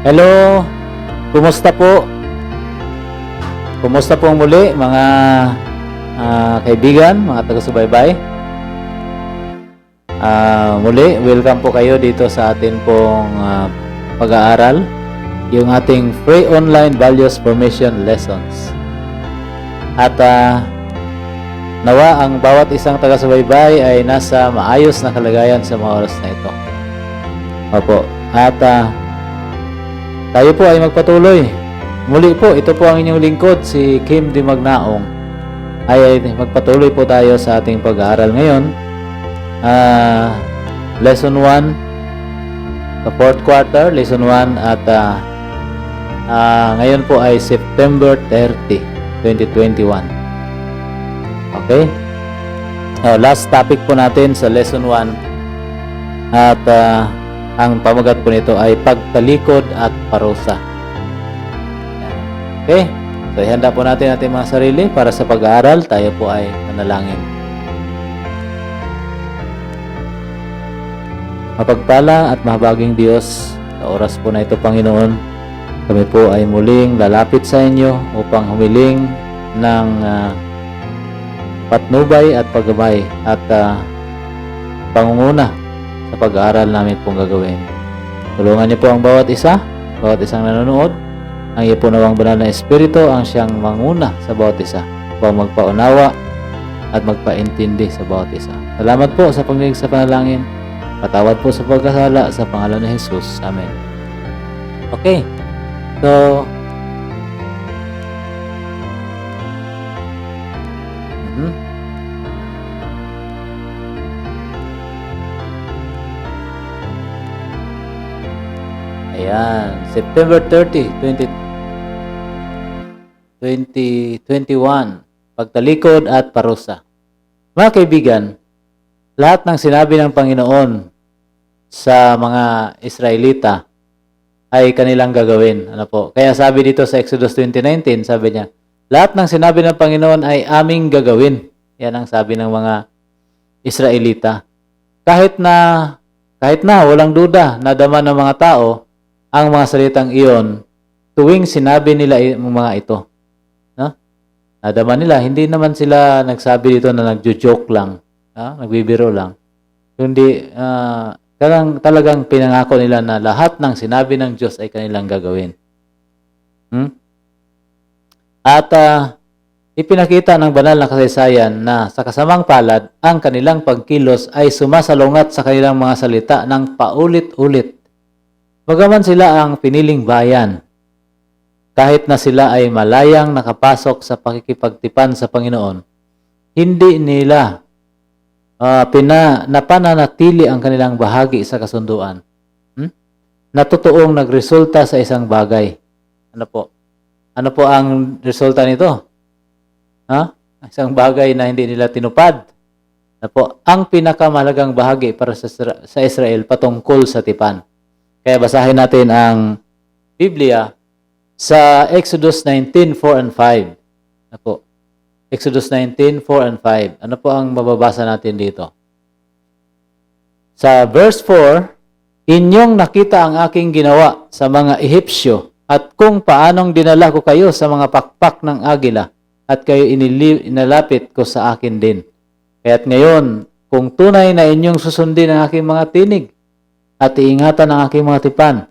Hello, kumusta po? Kumusta po muli mga kaibigan, mga taga-subaybay? Muli, welcome po kayo dito sa atin pong pag-aaral, yung ating free online values formation lessons. At nawa ang bawat isang taga-subaybay ay nasa maayos na kalagayan sa mga oras na ito. Opo. At tayo po ay magpatuloy. Muli po, ito po ang inyong lingkod, si Kim Di Magnaong. Ay magpatuloy po tayo sa ating pag-aaral ngayon. Lesson 1, the fourth quarter, lesson 1 at ngayon po ay September 30, 2021. Okay? Last topic po natin sa lesson 1 at ang pamagat po nito ay pagtalikod at parusa. Okay? So, ihanda po natin ating mga sarili para sa pag-aaral. Tayo po ay manalangin. Mapagpala at mahabaging Diyos, sa oras po na ito, Panginoon, kami po ay muling lalapit sa inyo upang humiling ng patnubay at paggabay at pangunguna sa pag-aaral namin pong gagawin. Tulungan niyo po ang bawat isang nanonood. Ang iyo po nawang banal na Espiritu ang siyang manguna sa bawat isa upang magpaunawa at magpaintindi sa bawat isa. Salamat po sa pagdinig sa panalangin. Patawad po sa pagkasala sa pangalan ni Jesus. Amen. Okay. So, ayan, September 30, 2021, pagtalikod at parusa. Mga kaibigan, lahat ng sinabi ng Panginoon sa mga Israelita ay kanilang gagawin. Ano po? Kaya sabi dito sa Exodus 20:19, sabi niya, lahat ng sinabi ng Panginoon ay aming gagawin. Yan ang sabi ng mga Israelita. Kahit na walang duda, nadama ng mga tao ang mga salitang iyon tuwing sinabi nila ang mga ito. No? Nadama nila, hindi naman sila nagsabi dito na nagjo-joke lang, nagbibiro lang. Kundi talagang pinangako nila na lahat ng sinabi ng Diyos ay kanilang gagawin. At ipinakita ng banal na kasaysayan na sa kasamang palad, ang kanilang pagkilos ay sumasalungat sa kanilang mga salita ng paulit-ulit. Bagaman sila ang piniling bayan, kahit na sila ay malayang nakapasok sa pakikipagtipan sa Panginoon, hindi nila napananatili ang kanilang bahagi sa kasunduan. Na totoong nagresulta sa isang bagay. Ano po? Ano po ang resulta nito? Isang bagay na hindi nila tinupad. Ano po? Ang pinakamahalagang bahagi para sa Israel patungkol sa tipan. Kaya basahin natin ang Biblia sa Exodus 19:4 and 5. Ano po? Exodus 19:4 and 5. Ano po ang mababasa natin dito? Sa verse 4, inyong nakita ang aking ginawa sa mga Ehipsyo at kung paanong dinala ko kayo sa mga pakpak ng agila at kayo inalapit ko sa akin din. Kaya't ngayon, kung tunay na inyong susundin ang aking mga tinig at iingatan ang aking mga tipan,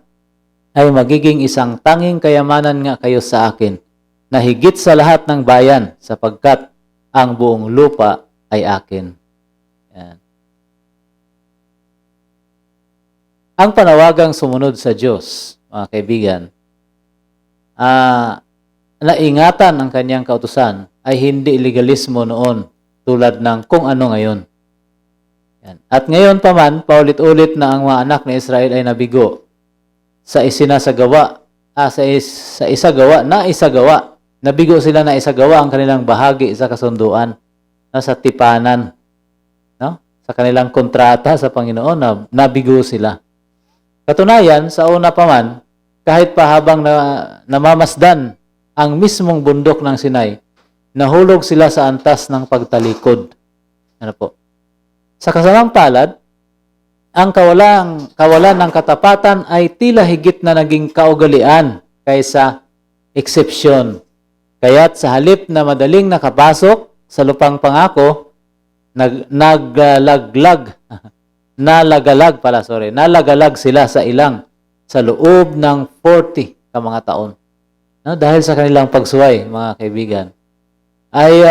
ay magiging isang tanging kayamanan nga kayo sa akin, na higit sa lahat ng bayan, sapagkat ang buong lupa ay akin. Yan. Ang panawagang sumunod sa Diyos, mga kaibigan, na ingatan ang kanyang kautusan, ay hindi legalismo noon, tulad ng kung ano ngayon. Yan. At ngayon pa man, paulit-ulit na ang mga anak ni Israel ay nabigo sa isinasagawa, sa isagawa. Nabigo sila na isagawa ang kanilang bahagi sa kasunduan, sa tipanan, sa kanilang kontrata sa Panginoon, na nabigo sila. Katunayan, sa una pa man, kahit pa habang namamasdan ang mismong bundok ng Sinai, nahulog sila sa antas ng pagtalikod. Ano po? Sa kasamang palad, ang kawalan ng katapatan ay tila higit na naging kaugalian kaysa eksepsyon. Kaya't sa halip na madaling nakapasok sa lupang pangako, nalagalag sila sa ilang sa loob ng 40 ka mga taon. No, dahil sa kanilang pagsuway, mga kaibigan, ay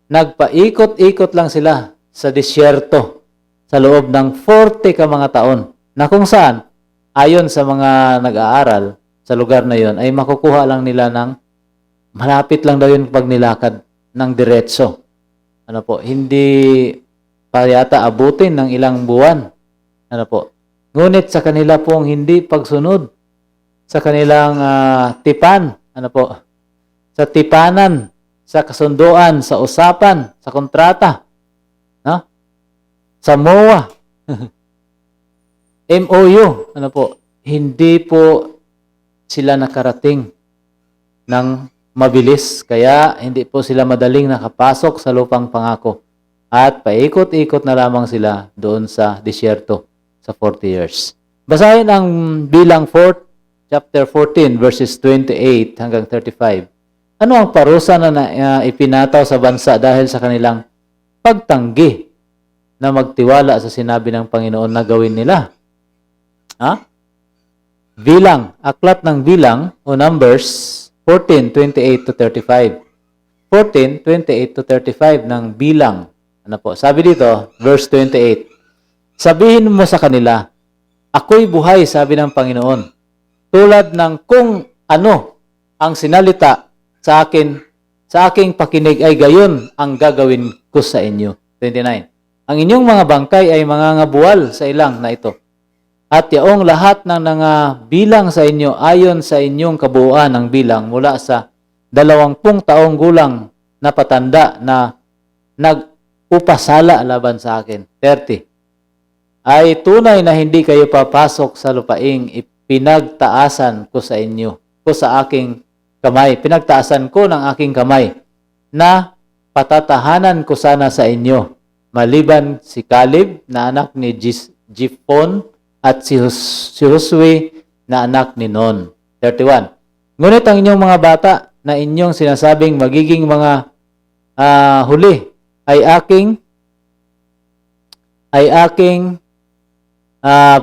nagpaikot-ikot lang sila sa disyerto sa loob ng 40 ka mga taon, na kung saan, ayon sa mga nag-aaral sa lugar na yon, ay makukuha lang nila ng malapit lang daw yun pag nilakad ng diretso. Ano po, hindi pa yata abutin ng ilang buwan. Ano po, ngunit sa kanila pong hindi pagsunod sa kanilang tipan, ano po, sa tipanan, sa kasunduan, sa usapan, sa kontrata, no? Sa MOA, MOU, ano po, hindi po sila nakarating ng mabilis, kaya hindi po sila madaling nakapasok sa lupang pangako. At paikot-ikot na lamang sila doon sa disyerto sa 40 years. Basahin ang Bilang 4, chapter 14, verses 28 hanggang 35. Ano ang parusa na ipinataw sa bansa dahil sa kanilang pagtanggi na magtiwala sa sinabi ng Panginoon na gawin nila? Bilang, aklat ng Bilang o Numbers 14:28 to 35. 14:28 to 35 ng Bilang. Ano po? Sabi dito, verse 28. Sabihin mo sa kanila, ako'y buhay, sabi ng Panginoon. Tulad ng kung ano ang sinalita sa akin, sa aking pakinig ay gayon ang gagawin ko sa inyo. 29. Ang inyong mga bangkay ay mangangabuwal sa ilang na ito. At yaong lahat ng bilang sa inyo ayon sa inyong kabuuan ng bilang mula sa 20 taong gulang na patanda na nag-upasala laban sa akin. 30. Ay tunay na hindi kayo papasok sa lupaing ipinagtaasan ko sa inyo, ko sa aking kamay. Pinagtaasan ko ng aking kamay na patatahanan ko sana sa inyo. Maliban si Caleb na anak ni Jepon at si Josue na anak ni Nun. 31. Ngunit ang inyong mga bata na inyong sinasabing magiging mga huli ay aking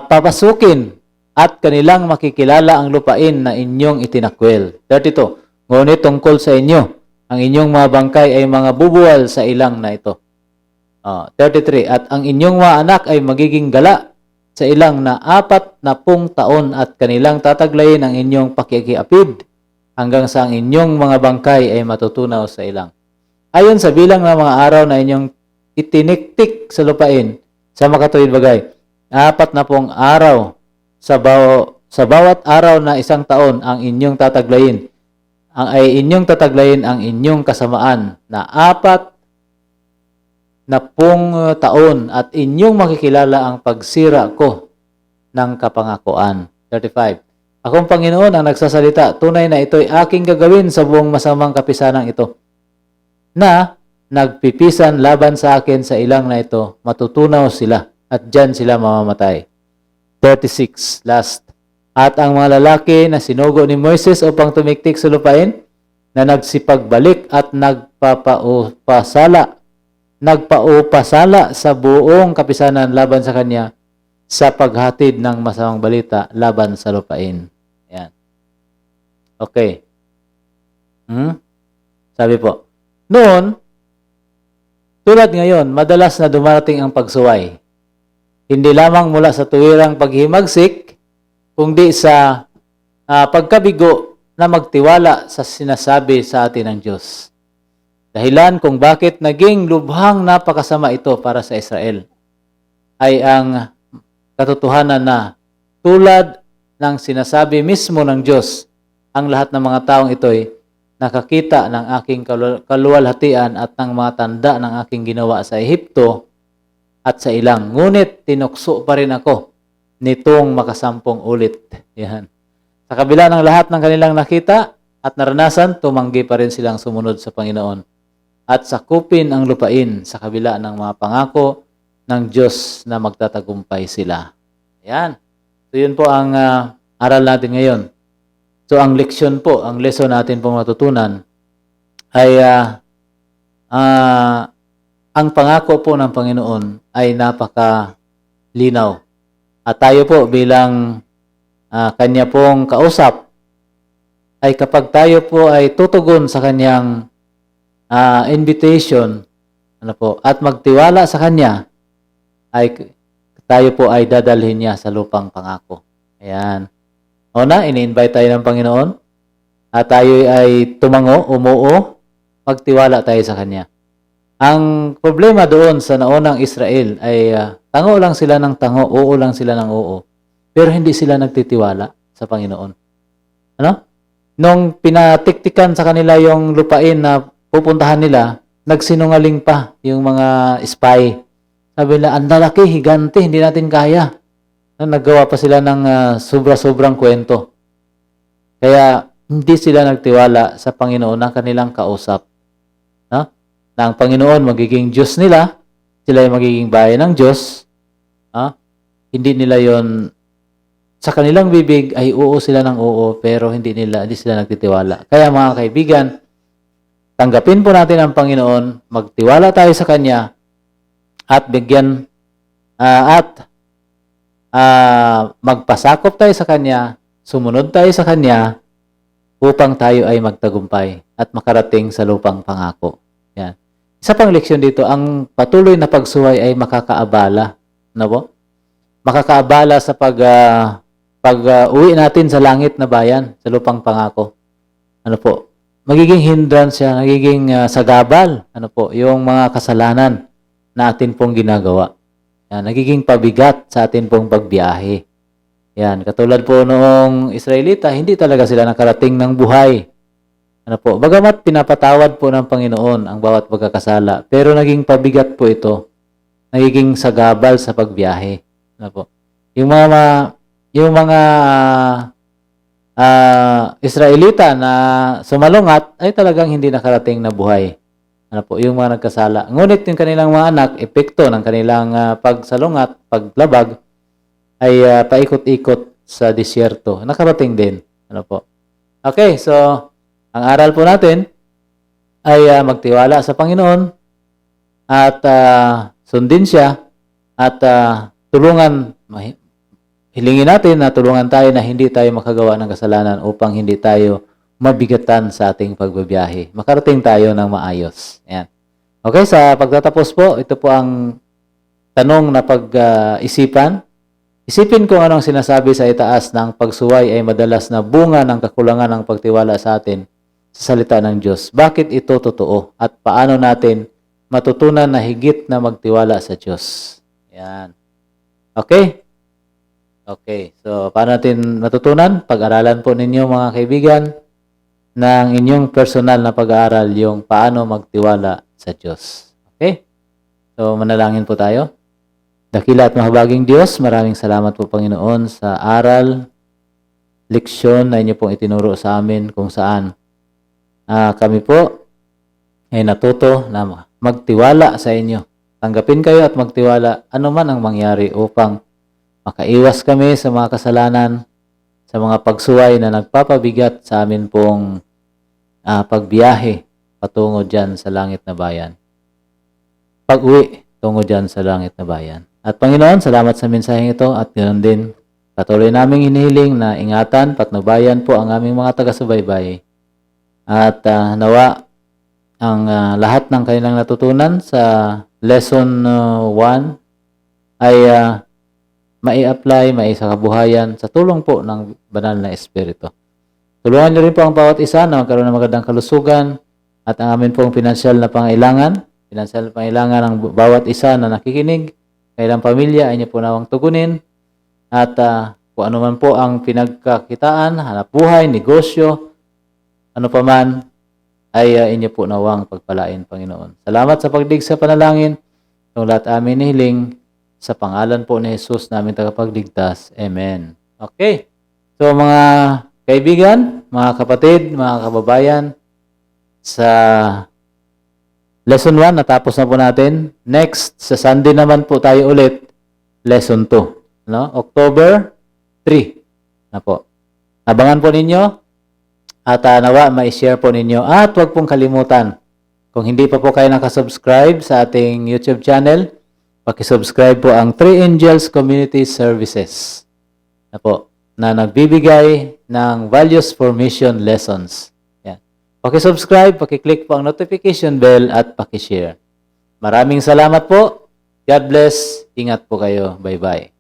papasukin at kanilang makikilala ang lupain na inyong itinakwil. 32. Ngunit tungkol sa inyo, ang inyong mga bangkay ay mga bubuwal sa ilang na ito. 33. At ang inyong mga anak ay magiging gala sa ilang na 40 taon at kanilang tataglayin ang inyong pakikiapid hanggang sa ang inyong mga bangkay ay matutunaw sa ilang. Ayon sa bilang ng mga araw na inyong itiniktik sa lupain sa makatuwid bagay, 40 araw sa bawat araw na 1 taon ang inyong tataglayin ang inyong kasamaan na 40 taon at inyong makikilala ang pagsira ko ng kapangakuan. 35. Akong Panginoon ang nagsasalita, tunay na ito'y aking gagawin sa buong masamang kapisanang ito, na nagpipisan laban sa akin sa ilang na ito, matutunaw sila at dyan sila mamamatay. 36. Last. At ang mga lalaki na sinugo ni Moises upang tumiktik sa lupain, na nagsipagbalik at nagpaupasala sa buong kapisanan laban sa kanya sa paghatid ng masamang balita laban sa lupain. Ayan. Okay. Sabi po, noon, tulad ngayon, madalas na dumarating ang pagsuway. Hindi lamang mula sa tuwirang paghimagsik, kundi sa pagkabigo na magtiwala sa sinasabi sa atin ng Diyos. Dahilan kung bakit naging lubhang napakasama ito para sa Israel ay ang katotohanan na tulad ng sinasabi mismo ng Diyos, ang lahat ng mga taong ito'y nakakita ng aking kaluwalhatian at ng mga tanda ng aking ginawa sa Ehipto at sa ilang. Ngunit tinukso pa rin ako nitong makasampung ulit. Yan. Sa kabila ng lahat ng kanilang nakita at naranasan, tumanggi pa rin silang sumunod sa Panginoon at sakupin ang lupain sa kabila ng mga pangako ng Diyos na magtatagumpay sila. Ayan. So, yun po ang aral natin ngayon. So, ang leksyon po, ang lesson natin pong matutunan ay ang pangako po ng Panginoon ay napakalinaw. At tayo po bilang Kanya pong kausap, ay kapag tayo po ay tutugon sa Kanyang invitation, at magtiwala sa Kanya, ay tayo po ay dadalhin niya sa lupang pangako. Ayan. Una, ini-invite tayo ng Panginoon at tayo ay tumango, umuo, magtiwala tayo sa Kanya. Ang problema doon sa naunang Israel ay tango lang sila ng tango, oo lang sila ng oo. Pero hindi sila nagtitiwala sa Panginoon. Ano? Nung pinatiktikan sa kanila yung lupain na pupuntahan nila, nagsinungaling pa yung mga spy. Sabi nila, ang lalaki, higante, hindi natin kaya. Naggawa pa sila ng sobra-sobrang kwento. Kaya hindi sila nagtiwala sa Panginoon na kanilang kausap. Na ang Panginoon magiging Diyos nila, sila ay magiging bayan ng Diyos. Hindi nila yon sa kanilang bibig ay oo sila ng oo, pero hindi sila nagtitiwala. Kaya mga kaibigan, tanggapin po natin ang Panginoon, magtiwala tayo sa Kanya, at bigyan magpasakop tayo sa Kanya, sumunod tayo sa Kanya, upang tayo ay magtagumpay at makarating sa lupang pangako. Yan. Isa pang leksyon dito, ang patuloy na pagsuway ay makakaabala. Ano po? Makakaabala sa pag-uwi natin sa langit na bayan, sa lupang pangako. Ano po? Magiging hindrance siya, magiging sagabal. Ano po? Yung mga kasalanan na atin pong ginagawa. Yan, nagiging pabigat sa atin pong pagbiyahe. Yan, katulad po noong Israelita, hindi talaga sila nakarating ng buhay. Ano po? Bagamat pinapatawad po ng Panginoon ang bawat pagkakasala, pero naging pabigat po ito. Nagiging sagabal sa pagbiyahe. Ano po? Yung mga Israelita na sumalungat ay talagang hindi nakarating na buhay. Ano po, yung mga nagkasala. Ngunit yung kanilang mga anak, epekto ng kanilang pagsalungat, paglabag, ay paikot-ikot sa disyerto. Nakarating din. Ano po? Okay, so ang aral po natin ay magtiwala sa Panginoon at sundin siya at hilingin natin na tulungan tayo na hindi tayo makagawa ng kasalanan upang hindi tayo mabigatan sa ating pagbabiyahe. Makarating tayo ng maayos. Ayan. Okay, sa pagtatapos po, ito po ang tanong na pag-isipan. Isipin kung anong sinasabi sa itaas ng pagsuway ay madalas na bunga ng kakulangan ng pagtiwala sa atin sa salita ng Diyos. Bakit ito totoo? At paano natin matutunan na higit na magtiwala sa Diyos? Ayan. Okay? Okay. So, paano natin matutunan? Pag-aralan po ninyo mga kaibigan ng inyong personal na pag-aaral yung paano magtiwala sa Diyos. Okay? So, manalangin po tayo. Dakila at mahabaging Diyos, maraming salamat po Panginoon sa aral, leksyon na inyo pong itinuro sa amin kung saan kami po ay natuto na magtiwala sa inyo. Tanggapin kayo at magtiwala anuman ang mangyari upang makaiwas kami sa mga kasalanan, sa mga pagsuway na nagpapabigat sa amin pong pagbiyahe patungo dyan sa langit na bayan. Pag-uwi tungo dyan sa langit na bayan. At Panginoon, salamat sa mensaheng ito at ganoon din patuloy naming hinihiling na ingatan, patnubayan po ang aming mga taga-subaybay. At nawa ang lahat ng kanilang natutunan sa lesson 1 ay mai-apply, maisakabuhayan sa tulong po ng banal na Espiritu. Tulungan niyo rin po ang bawat isa na magkaroon ng magandang kalusugan at ang amin pong pinansyal na pangailangan ng bawat isa na nakikinig, kailang pamilya ay niyo po nawang tugunin at kung ano man po ang pinagkakitaan, hanap buhay, negosyo, ano pa man, ay inyo po nawang pagpalain, Panginoon. Salamat sa pagdig sa panalangin. Itong lahat amin nihiling sa pangalan po ni Jesus namin tagapagligtas. Amen. Okay. So mga kaibigan, mga kapatid, mga kababayan, sa Lesson 1, natapos na po natin. Next, sa Sunday naman po tayo ulit, Lesson 2. No? October 3 na po. Abangan po ninyo at nawa ma-share po ninyo. At huwag pong kalimutan, kung hindi pa po kayo nakasubscribe sa ating YouTube channel, pakisubscribe po ang 3 Angels Community Services na nagbibigay ng Values Formation Lessons. Yan. Pakisubscribe, pakiclick po ang notification bell at pakishare. Maraming salamat po. God bless. Ingat po kayo. Bye-bye.